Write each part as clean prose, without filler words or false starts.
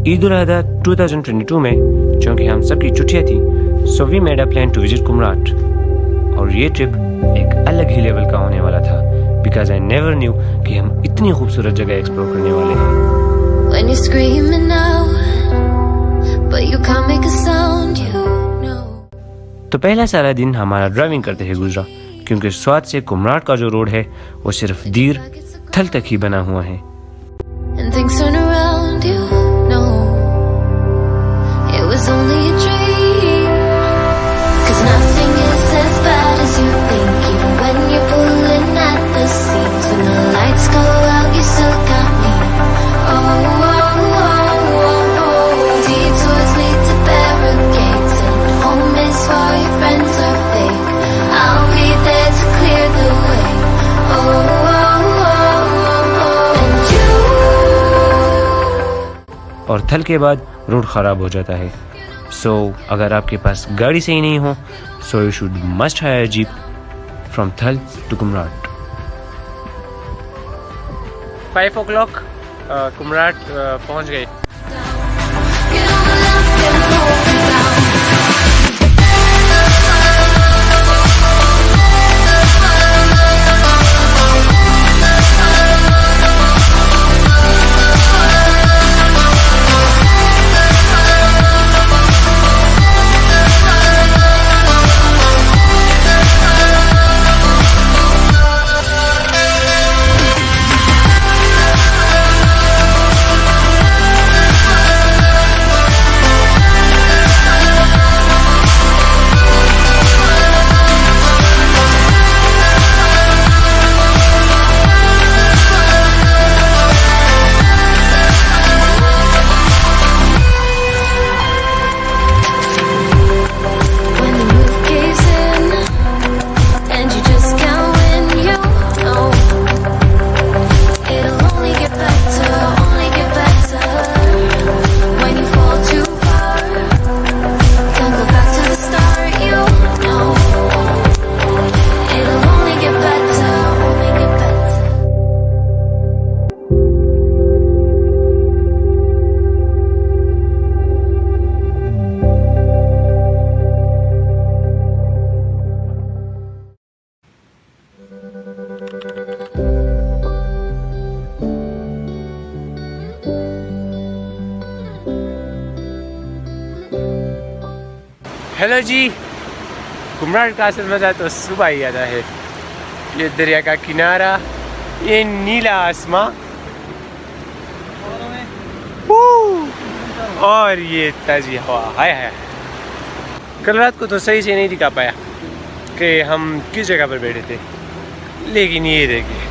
ईद उल अजहा 2022 में चूँकि हम सबकी छुट्टियाँ थी, so we made a plan to visit Kumrat. और ये ट्रिप एक अलग ही लेवल का होने वाला था, बिकॉज आई नेवर न्यू कि हम इतनी खूबसूरत जगह एक्सप्लोर करने वाले हैं। When you're screaming now, but you can't make a sound, you know. तो पहला सारा दिन हमारा ड्राइविंग करते हुए गुजरा, क्योंकि स्वाद से कुमराट का जो रोड है वो सिर्फ दीर थल तक ही बना हुआ है। And things turn around, you know. It was only a dream. 'Cause nothing is as bad as you think, even when you're pulling at the seams. When the lights go out, you still got me. Oh, oh, oh, oh, oh. Detours lead to barricades, and home is for your friends are fake. I'll be there to clear the way. Oh, oh, oh, oh. And you. और थल के बाद road ख़राब हो जाता है, सो अगर आपके पास गाड़ी सही नहीं हो, so you should must hire jeep from Thal to Kumrat. 5 o'clock Kumrat पहुंच गए। हेलो जी, कुमराट का असल मज़ा तो सुबह ही आता है। ये दरिया का किनारा, ये नीला आसमां और ये ताज़ी हवा। हाय हाय, कल रात को तो सही से नहीं दिखा पाया कि हम किस जगह पर बैठे थे, लेकिन ये देखिए।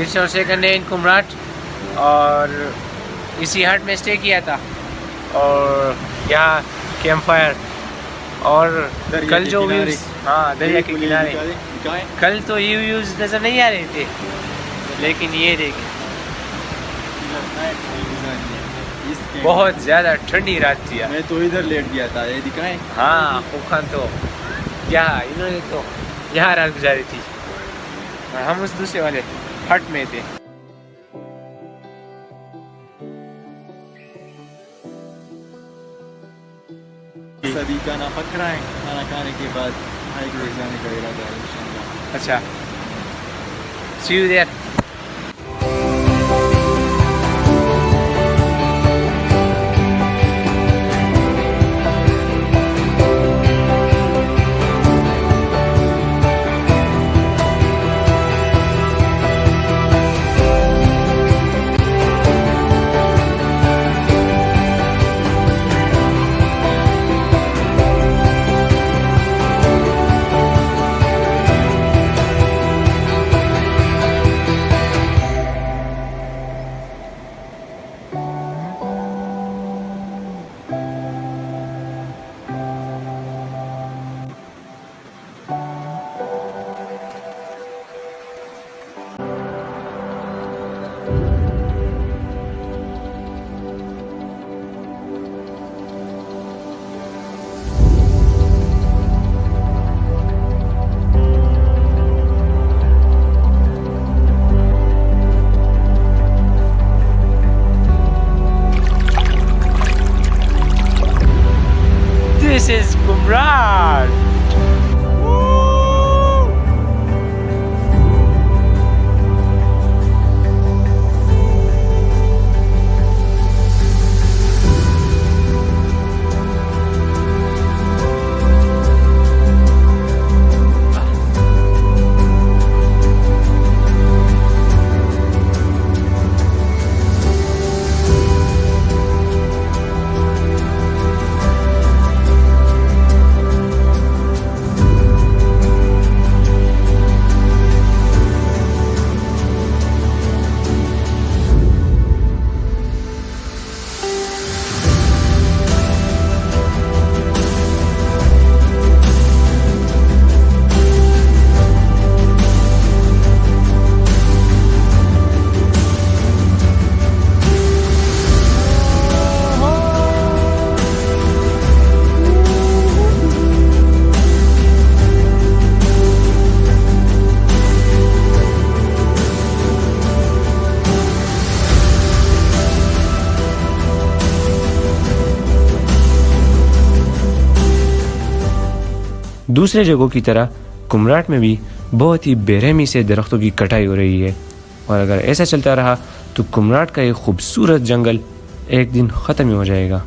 इस और सेकंड डे इन कुमराट, और इसी हट में स्टे किया था, और यहाँ कैंप फायर और कल जो व्यूज़, हाँ दरिया के किनारे, कल तो ये व्यूज़ नज़र नहीं आ रहे थे, लेकिन ये देखिए बहुत ज़्यादा ठंडी रात थी। मैं तो इधर लेट गया था, ये दिखाएं। हाँ खान तो यहाँ इन्होंने तो यहाँ रात गुजारी थी, और हम उस दूसरे वाले हट में थे। सभी का ना पकड़ा है, खाना खाने के बाद हाइक जाने का इरादा है इंशाल्लाह। अच्छा, सी यू देयर। दूसरे जगहों की तरह कुमराट में भी बहुत ही बेरहमी से दरख्तों की कटाई हो रही है, और अगर ऐसा चलता रहा तो कुमराट का एक खूबसूरत जंगल एक दिन ख़त्म ही हो जाएगा।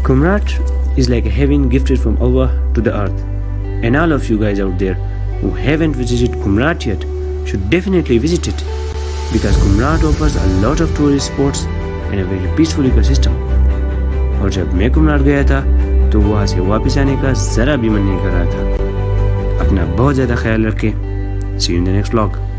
Kumrat is like a heaven gifted from Allah to the earth, and all of you guys out there who haven't visited Kumrat yet should definitely visit it, because Kumrat offers a lot of tourist spots and a very peaceful ecosystem. और जब मैं कुमराट गया था तो वहाँ से वापस आने का ज़रा भी मन नहीं कर रहा था। अपना बहुत ज़्यादा ख्याल रखें। See you in the next vlog.